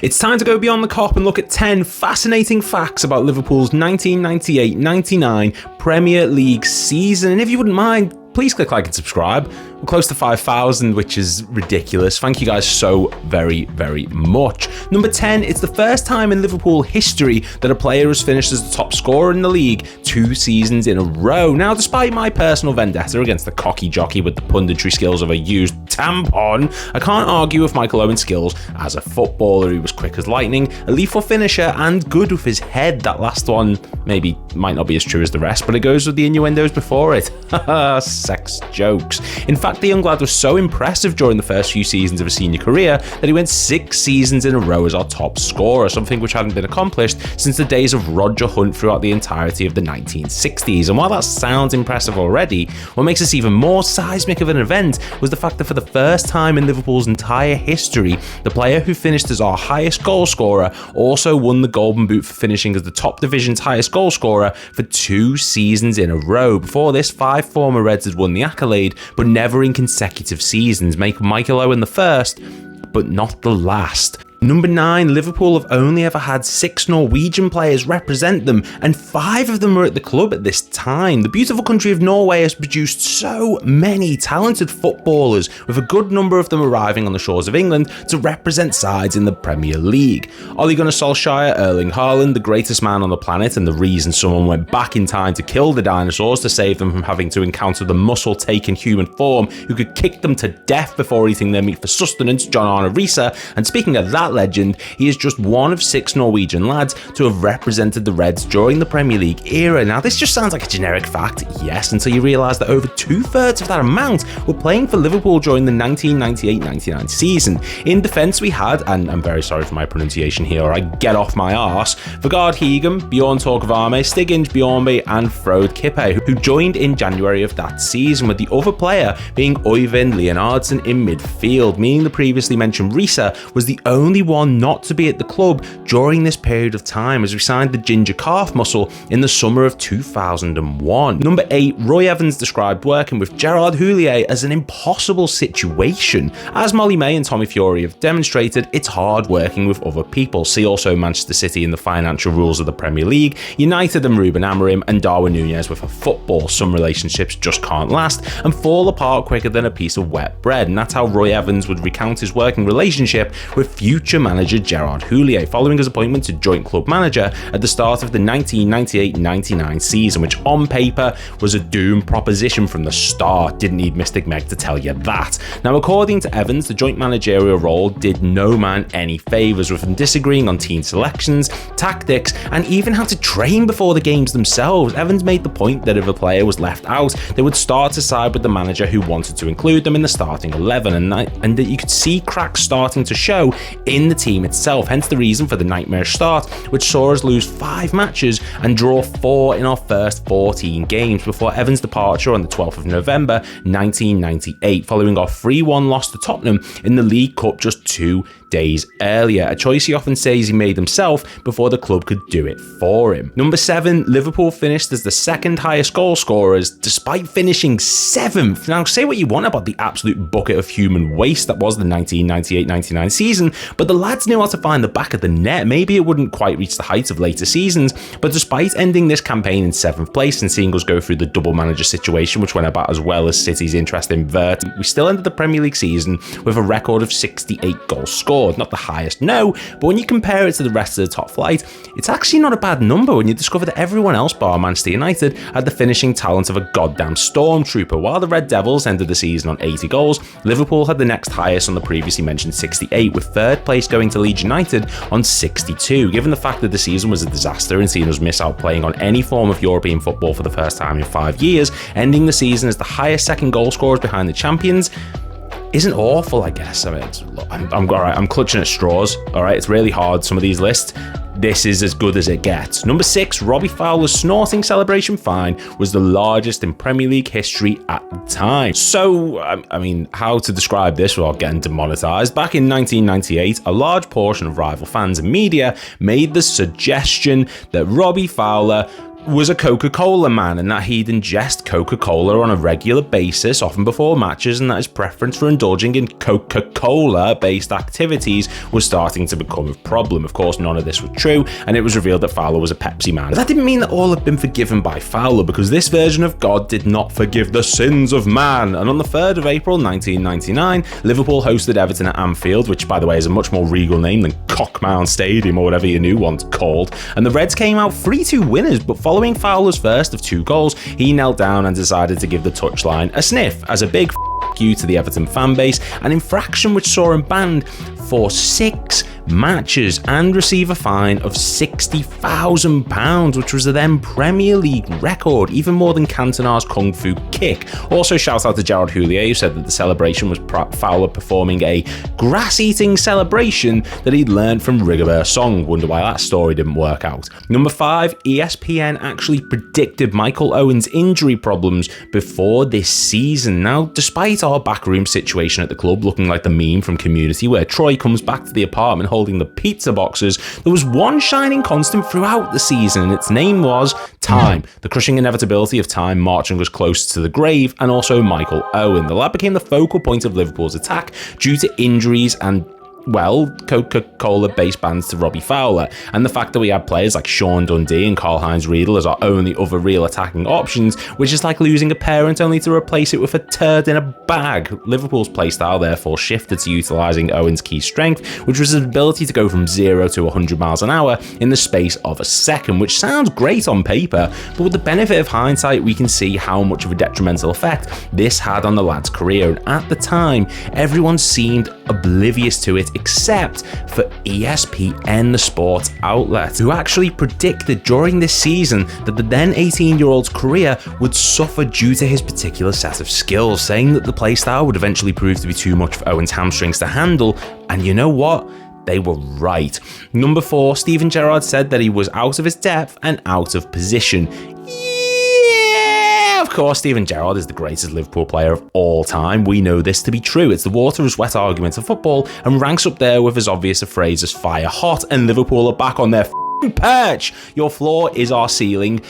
It's time to go beyond the Kop and look at 10 fascinating facts about Liverpool's 1998-99 Premier League season. And if you wouldn't mind, please click like and subscribe. We're close to 5,000, which is ridiculous. Thank you guys so very, very much. Number 10, it's the first time in Liverpool history that a player has finished as the top scorer in the league 2 seasons in a row. Now, despite my personal vendetta against the cocky jockey with the punditry skills of a used tampon, I can't argue with Michael Owen's skills as a footballer. He was quick as lightning, a lethal finisher, and good with his head. That last one maybe might not be as true as the rest, but it goes with the innuendos before it. Sex jokes. In fact, the young lad was so impressive during the first few seasons of his senior career that he went 6 seasons in a row as our top scorer, something which hadn't been accomplished since the days of Roger Hunt throughout the entirety of the 1960s. And while that sounds impressive already, what makes this even more seismic of an event was the fact that for the first time in Liverpool's entire history, the player who finished as our highest goal scorer also won the Golden Boot for finishing as the top division's highest goal scorer for 2 seasons in a row. Before this, 5 former Reds had won the accolade, but never in consecutive seasons, making Michael Owen the first, but not the last. Number 9, Liverpool have only ever had 6 Norwegian players represent them, and 5 of them were at the club at this time. The beautiful country of Norway has produced so many talented footballers, with a good number of them arriving on the shores of England to represent sides in the Premier League. Ole Gunnar Solskjaer, Erling Haaland, the greatest man on the planet and the reason someone went back in time to kill the dinosaurs to save them from having to encounter the muscle-taken human form who could kick them to death before eating their meat for sustenance, John Arne Riise. And speaking of that legend, he is just one of 6 Norwegian lads to have represented the Reds during the Premier League era. Now, this just sounds like a generic fact, yes, until you realise that over 2/3 of that amount were playing for Liverpool during the 1998-99 season. In defence, we had, and I'm very sorry for my pronunciation here, or I get off my arse, Vegard Hegem, Bjorn Torkvarme, Stig Inge Bjornby, and Frode Kippe, who joined in January of that season, with the other player being Øyvind Leonardsen in midfield, meaning the previously mentioned Riise was the only one not to be at the club during this period of time, as we signed the ginger calf muscle in the summer of 2001. Number 8, Roy Evans described working with Gerard Houllier as an impossible situation. As Molly May and Tommy Fury have demonstrated, it's hard working with other people. See also Manchester City in the financial rules of the Premier League, United and Ruben Amorim, and Darwin Núñez with a football. Some relationships just can't last and fall apart quicker than a piece of wet bread, and that's how Roy Evans would recount his working relationship with future manager Gerard Houllier following his appointment to joint club manager at the start of the 1998-99 season, which on paper was a doomed proposition from the start. Didn't need Mystic Meg to tell you that. Now, according to Evans, the joint managerial role did no man any favours, with them disagreeing on team selections, tactics, and even how to train before the games themselves. Evans made the point that if a player was left out, they would start to side with the manager who wanted to include them in the starting 11, and that you could see cracks starting to show in the team itself, hence the reason for the nightmarish start, which saw us lose 5 matches and draw 4 in our first 14 games before Evans' departure on the 12th of November 1998, following our 3-1 loss to Tottenham in the League Cup just 2 days earlier, a choice he often says he made himself before the club could do it for him. Number 7, Liverpool finished as the 2nd highest goal scorers despite finishing 7th. Now, say what you want about the absolute bucket of human waste that was the 1998-99 season, but the lads knew how to find the back of the net. Maybe it wouldn't quite reach the heights of later seasons, but despite ending this campaign in 7th place and seeing us go through the double manager situation, which went about as well as City's interest in Vert, we still ended the Premier League season with a record of 68 goals scored. Not the highest, no, but when you compare it to the rest of the top flight, it's actually not a bad number when you discover that everyone else bar Manchester United had the finishing talent of a goddamn stormtrooper. While the Red Devils ended the season on 80 goals, Liverpool had the next highest on the previously mentioned 68, with 3rd place going to Leeds United on 62. Given the fact that the season was a disaster and seeing us miss out playing on any form of European football for the first time in 5 years, ending the season as the highest second goal scorers behind the champions isn't awful, I guess. I mean, I'm all right. I'm clutching at straws. All right, it's really hard, some of these lists. This is as good as it gets. Number 6, Robbie Fowler's snorting celebration fine was the largest in Premier League history at the time. So, I mean, how to describe this without getting demonetised? Back in 1998, a large portion of rival fans and media made the suggestion that Robbie Fowler was a Coca-Cola man, and that he'd ingest Coca-Cola on a regular basis, often before matches, and that his preference for indulging in Coca-Cola-based activities was starting to become a problem. Of course, none of this was true, and it was revealed that Fowler was a Pepsi man. But that didn't mean that all had been forgiven by Fowler, because this version of God did not forgive the sins of man. And on the 3rd of April 1999, Liverpool hosted Everton at Anfield, which, by the way, is a much more regal name than Cockmount Stadium or whatever your new one's called. And the Reds came out 3-2 winners, but following Fowler's first of 2 goals, he knelt down and decided to give the touchline a sniff as a big you to the Everton fan base, an infraction which saw him banned for 6 matches and receive a fine of £60,000, which was the then Premier League record, even more than Cantona's Kung Fu Kick. Also, shout out to Gerard Houllier, who said that the celebration was Fowler performing a grass-eating celebration that he'd learned from Rigobert Song. Wonder why that story didn't work out. Number 5, ESPN actually predicted Michael Owen's injury problems before this season. Now, despite our backroom situation at the club looking like the meme from Community, where Troy comes back to the apartment holding the pizza boxes, there was one shining constant throughout the season, and its name was time. The crushing inevitability of time marching us closer to the grave, and also Michael Owen. The lad became the focal point of Liverpool's attack due to injuries and, well, Coca-Cola-based bans to Robbie Fowler, and the fact that we had players like Sean Dundee and Karl-Heinz Riedel as our only other real attacking options, which is like losing a parent only to replace it with a turd in a bag. Liverpool's playstyle therefore shifted to utilising Owen's key strength, which was his ability to go from 0 to 100 miles an hour in the space of a second, which sounds great on paper, but with the benefit of hindsight, we can see how much of a detrimental effect this had on the lad's career, and at the time, everyone seemed oblivious to it, except for ESPN, the sports outlet, who actually predicted during this season that the then 18-year-old's career would suffer due to his particular set of skills, saying that the playstyle would eventually prove to be too much for Owen's hamstrings to handle, and you know what? They were right. Number 4, Steven Gerrard said that he was out of his depth and out of position. Of course, Steven Gerrard is the greatest Liverpool player of all time. We know this to be true. It's the water is wet argument of football and ranks up there with as obvious a phrase as fire hot, and Liverpool are back on their perch. Your floor is our ceiling.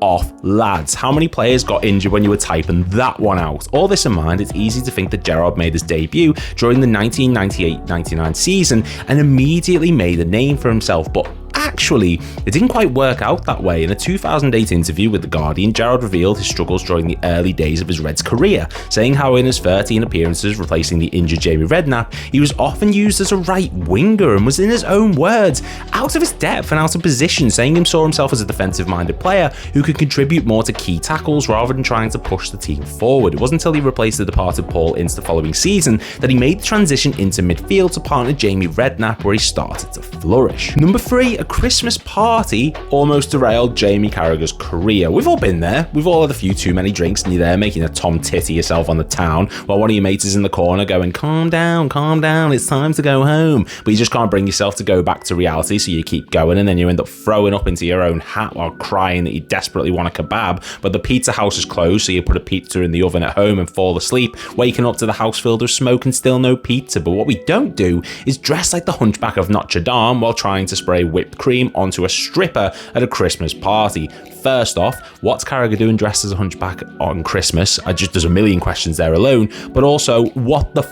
Off, lads. How many players got injured when you were typing that one out? All this in mind, it's easy to think that Gerrard made his debut during the 1998-99 season and immediately made a name for himself, but actually, it didn't quite work out that way. In a 2008 interview with The Guardian, Gerrard revealed his struggles during the early days of his Reds career, saying how in his 13 appearances replacing the injured Jamie Redknapp, he was often used as a right winger and was, in his own words, out of his depth and out of position, saying he saw himself as a defensive-minded player who could contribute more to key tackles rather than trying to push the team forward. It wasn't until he replaced the departed Paul Ince the following season that he made the transition into midfield to partner Jamie Redknapp, where he started to flourish. Number 3, a Christmas party almost derailed Jamie Carragher's career. We've all been there. We've all had a few too many drinks and you're there making a Tom Titty yourself on the town while one of your mates is in the corner going, calm down, it's time to go home. But you just can't bring yourself to go back to reality, so you keep going, and then you end up throwing up into your own hat while crying that you desperately want a kebab, but the pizza house is closed, so you put a pizza in the oven at home and fall asleep, waking up to the house filled with smoke and still no pizza. But what we don't do is dress like the Hunchback of Notre Dame while trying to spray whipped cream onto a stripper at a Christmas party. First off, what's Carragher doing dressed as a hunchback on Christmas? There's a million questions there alone, but also, what the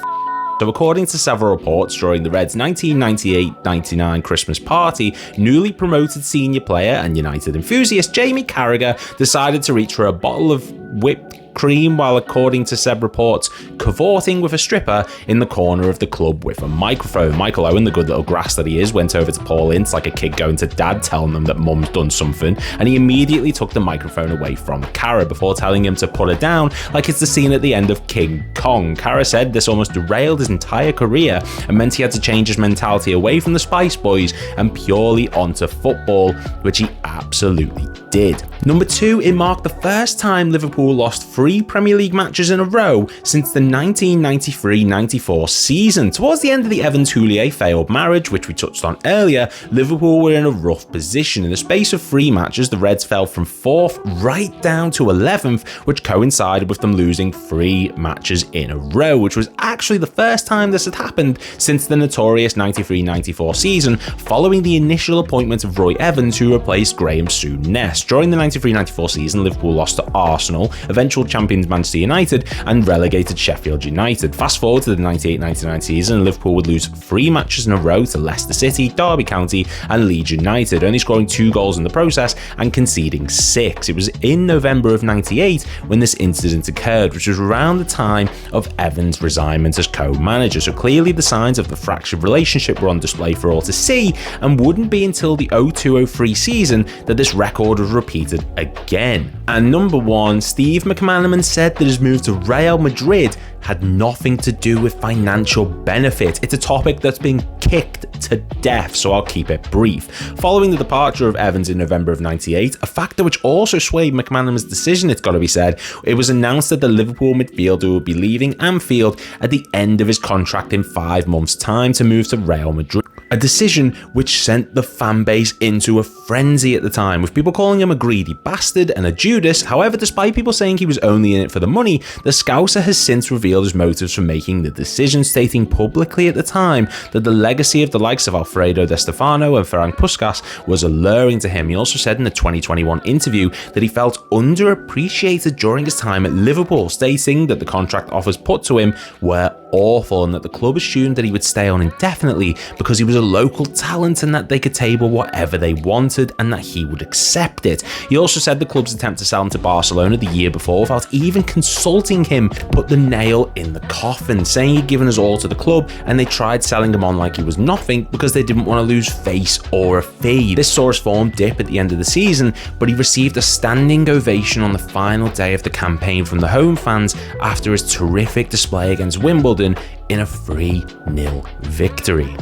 So according to several reports, during the Reds' 1998-99 Christmas party, newly promoted senior player and United enthusiast Jamie Carragher decided to reach for a bottle of whipped cream while, according to said reports, cavorting with a stripper in the corner of the club with a microphone. Michael Owen, the good little grass that he is, went over to Paul Ince like a kid going to dad telling them that mum's done something, and he immediately took the microphone away from Carragher before telling him to put it down like it's the scene at the end of King Kong. Carragher said this almost derailed his entire career and meant he had to change his mentality away from the Spice Boys and purely onto football, which he absolutely did. Number 2, it marked the first time Liverpool lost 3 Premier League matches in a row since the 1993-94 season. Towards the end of the Evans-Houllier failed marriage, which we touched on earlier, Liverpool were in a rough position. In the space of 3 matches, the Reds fell from 4th right down to 11th, which coincided with them losing 3 matches in a row, which was actually the first time this had happened since the notorious 93-94 season, following the initial appointment of Roy Evans, who replaced Graham Souness. During the 93-94 season, Liverpool lost to Arsenal, eventual champions Manchester United, and relegated Sheffield United. Fast forward to the 98-99 season, Liverpool would lose 3 matches in a row to Leicester City, Derby County, and Leeds United, only scoring 2 goals in the process and conceding 6. It was in November of 98 when this incident occurred, which was around the time of Evans' resignment as co-manager. So clearly the signs of the fractured relationship were on display for all to see, and wouldn't be until the 02-03 season that this record was repeated again. And number 1, Steve Mcmanaman said that his move to Real Madrid had nothing to do with financial benefit. It's a topic that's been kicked to death, so I'll keep it brief. Following the departure of Evans in November of 98, a factor which also swayed McManaman's decision, it's got to be said, it was announced that the Liverpool midfielder would be leaving Anfield at the end of his contract in 5 months' time to move to Real Madrid. A decision which sent the fan base into a frenzy at the time, with people calling him a greedy bastard and a Judas. However, despite people saying he was only in it for the money, the Scouser has since revealed his motives for making the decision, stating publicly at the time that the legacy of the likes of Alfredo Di Stefano and Ferenc Puskas was alluring to him. He also said in a 2021 interview that he felt underappreciated during his time at Liverpool, stating that the contract offers put to him were awful and that the club assumed that he would stay on indefinitely because he was a local talent and that they could table whatever they wanted and that he would accept it. He also said the club's attempt to sell him to Barcelona the year before without even consulting him put the nail in the coffin, saying he'd given his all to the club and they tried selling him on like he was nothing because they didn't want to lose face or a fee. This saw his form dip at the end of the season, but he received a standing ovation on the final day of the campaign from the home fans after his terrific display against Wimbledon in a 3-0 victory.